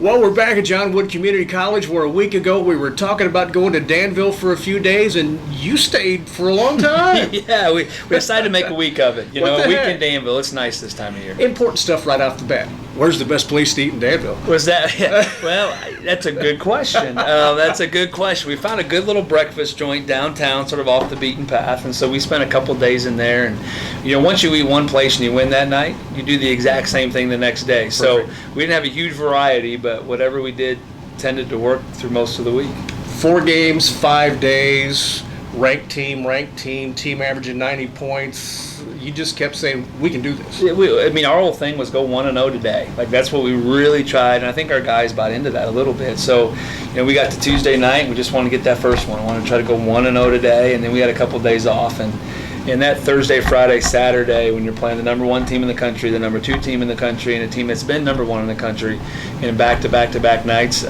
Well, we're back at John Wood Community College, where a week ago we were talking about going to Danville for a few days, and you stayed for a long time. Yeah, we decided to make a week of it. What A week heck? in Danville. It's nice this time of year. Important stuff right off the bat. Where's the best place to eat in Danville? Was that? Well, that's a good question. That's a good question. We found a good little breakfast joint downtown, sort of off the beaten path, and so we spent a couple days in there. And once you eat one place and you win that night, you do the exact same thing the next day. So Perfect. we didn't have a huge variety, but whatever we did tended to work through most of the week. 4 games, 5 days, ranked team, team averaging 90 points. You just kept saying, we can do this. Our whole thing was go 1-0 today. Like, that's what we really tried, and I think our guys bought into that a little bit. So, we got to Tuesday night, we just wanted to get that first one. I wanted to try to go 1-0 today, and then we had a couple of days off. And that Thursday, Friday, Saturday, when you're playing the number 1 team in the country, the number 2 team in the country, and a team that's been number 1 in the country, and back-to-back nights,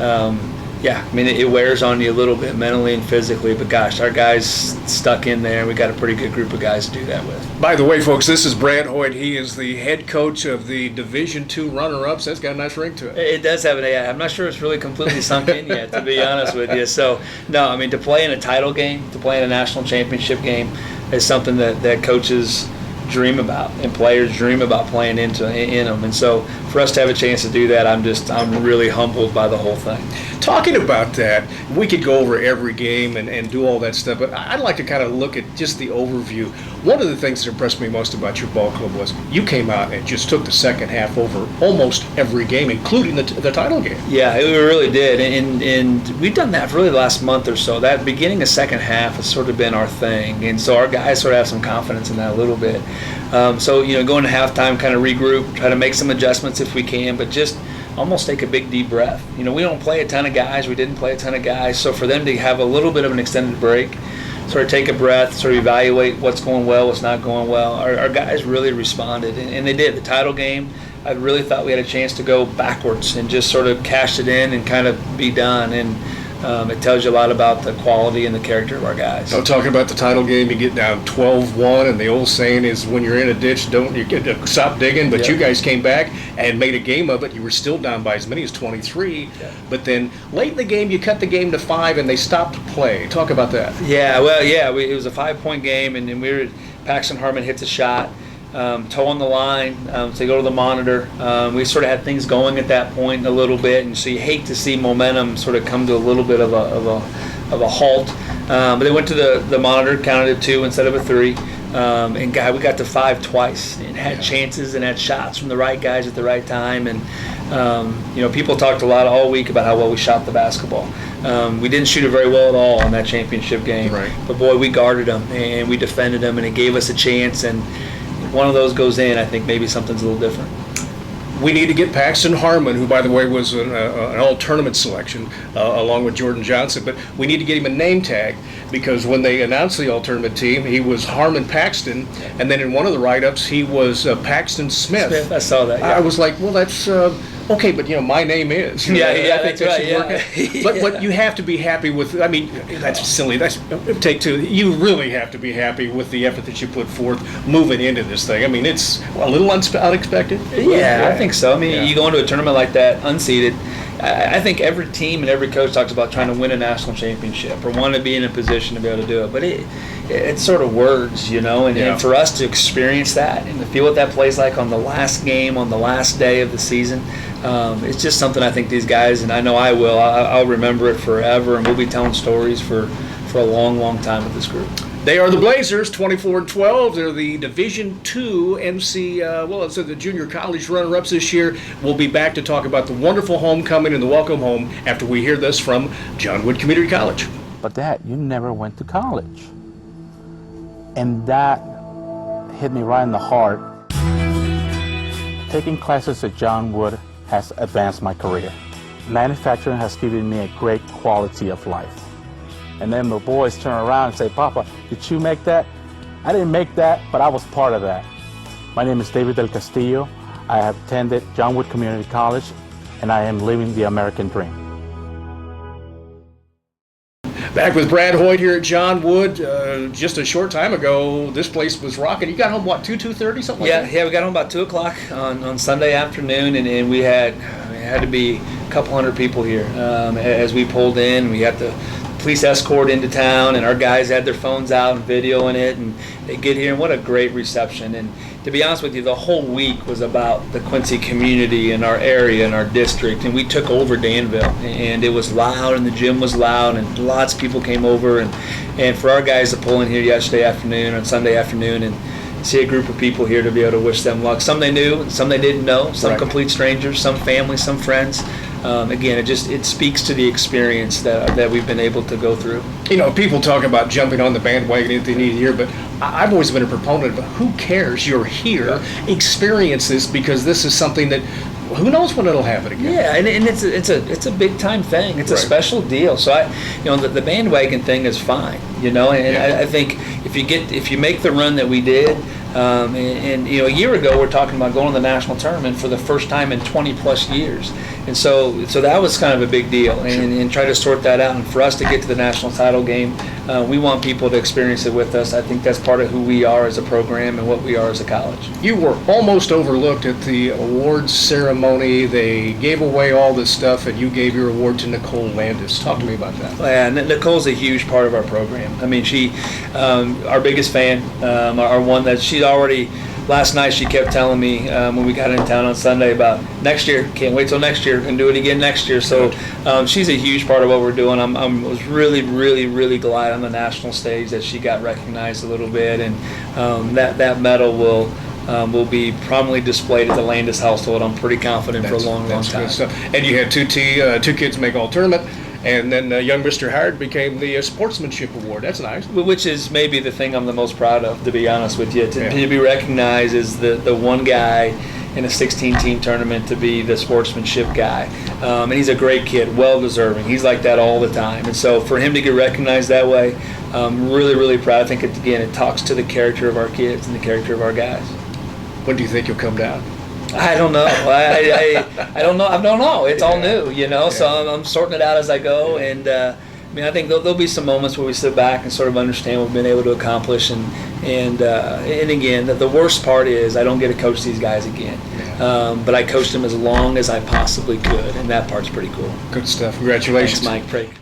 it wears on you a little bit mentally and physically, but gosh, our guys stuck in there, and we got a pretty good group of guys to do that with. By the way, folks, this is Brad Hoyt. He is the head coach of the Division II runner-ups. That's got a nice ring to it. It does have an A. I'm not sure it's really completely sunk in yet, to be honest with you. So, no, to play in a title game, to play in a national championship game is something that coaches dream about and players dream about playing in them. And so for us to have a chance to do that, I'm really humbled by the whole thing. Talking about that, we could go over every game and do all that stuff, but I'd like to kind of look at just the overview. One of the things that impressed me most about your ball club was you came out and just took the second half over almost every game, including the title game. Yeah, we really did, and we've done that for really the last month or so. That beginning of second half has sort of been our thing, and so our guys sort of have some confidence in that a little bit. Going to halftime, kind of regroup, try to make some adjustments if we can, but just almost take a big deep breath. We don't play a ton of guys. We didn't play a ton of guys, so for them to have a little bit of an extended break, sort of take a breath, sort of evaluate what's going well, what's not going well. Our guys really responded, and they did. The title game, I really thought we had a chance to go backwards and just sort of cash it in and kind of be done. And it tells you a lot about the quality and the character of our guys. So talking about the title game, you get down 12-1, and the old saying is when you're in a ditch, stop digging. But You guys came back and made a game of it. You were still down by as many as 23. Yeah. But then late in the game, you cut the game to 5, and they stopped play. Talk about that. Yeah, it was a 5-point game, and Paxton Harmon hits a shot. Toe on the line, so they go to the monitor. We sort of had things going at that point a little bit, and so you hate to see momentum sort of come to a little bit of a halt. But they went to the monitor, counted it 2 instead of a 3, and we got to 5 twice, and had chances and had shots from the right guys at the right time. And people talked a lot all week about how well we shot the basketball. We didn't shoot it very well at all in that championship game, right. But boy, we guarded them and we defended them, and it gave us a chance. And one of those goes in, I think maybe something's a little different. We need to get Paxton Harmon, who, by the way, was an all-tournament selection, along with Jordan Johnson. But we need to get him a name tag, because when they announced the all-tournament team, he was Harmon Paxton, and then in one of the write-ups, he was Paxton Smith. I saw that, yeah. I was like, well, that's okay, but my name is. Yeah, I think that's that right, should yeah. work. But you have to be happy with. That's silly. That's take 2. You really have to be happy with the effort that you put forth moving into this thing. It's a little unexpected. Yeah, I think so. Yeah. You go into a tournament like that unseeded. I think every team and every coach talks about trying to win a national championship or want to be in a position to be able to do it. But it's sort of words, and for us to experience that and to feel what that plays like on the last game, on the last day of the season, it's just something I think these guys, and I know I will, I'll remember it forever, and we'll be telling stories for a long, long time with this group. They are the Blazers, 24-12. They're the Division II so the junior college runner-ups this year. We'll be back to talk about the wonderful homecoming and the welcome home after we hear this from John Wood Community College. But Dad, you never went to college. And that hit me right in the heart. Taking classes at John Wood has advanced my career. Manufacturing has given me a great quality of life. And then the boys turn around and say, Papa, did you make that? I didn't make that, but I was part of that. My name is David Del Castillo. I have attended John Wood Community College, and I am living the American dream. Back with Brad Hoyt here at John Wood. Just a short time ago, this place was rocking. You got home, 2:30, something like that? Yeah, we got home about 2 o'clock on Sunday afternoon, and we had to be a couple hundred people here. As we pulled in, we got the police escort into town, and our guys had their phones out and videoing it, and they get here, and what a great reception. And to be honest with you, the whole week was about the Quincy community and our area and our district, and we took over Danville, and it was loud, and the gym was loud, and lots of people came over, and for our guys to pull in here yesterday afternoon and Sunday afternoon and see a group of people here to be able to wish them luck. Some they knew, some they didn't know, some Right. complete strangers, some family, some friends. Again, it speaks to the experience that we've been able to go through. You know, people talk about jumping on the bandwagon at the end of the year, but I've always been a proponent of who cares? You're here, experience this, because this is something that who knows when it'll happen again. Yeah, and it's a big time thing. It's a Right. special deal. So the bandwagon thing is fine. And Yeah. I think if you make the run that we did, and a year ago we're talking about going to the national tournament for the first time in 20 plus years, and so that was kind of a big deal, and try to sort that out. And for us to get to the national title game, we want people to experience it with us. I think that's part of who we are as a program and what we are as a college. You were almost overlooked at the awards ceremony. They gave away all this stuff, and you gave your award to Nicole Landis. Talk to me about that. Yeah, Nicole's a huge part of our program. I mean, she, our biggest fan, our one that she'd already, last night she kept telling me when we got in town on Sunday about next year, can't wait till next year and do it again next year. So she's a huge part of what we're doing. I was really, really, really glad on the national stage that she got recognized a little bit, and that medal will be prominently displayed at the Landis household. I'm pretty confident for a long That's time. good stuff. And you had two kids make all tournament, and then young Mr. Howard became the Sportsmanship Award. That's nice. Which is maybe the thing I'm the most proud of, to be honest with you. Yeah. To be recognized as the one guy in a 16-team tournament to be the sportsmanship guy. And he's a great kid, well-deserving. He's like that all the time. And so for him to get recognized that way, I'm really, really proud. I think, it talks to the character of our kids and the character of our guys. When do you think you'll come down? I don't know. I don't know. I don't know. It's all new, So I'm sorting it out as I go. And I think there'll be some moments where we sit back and sort of understand what we've been able to accomplish. And again, the worst part is I don't get to coach these guys again. But I coached them as long as I possibly could, and that part's pretty cool. Good stuff. Congratulations. Thanks, Mike.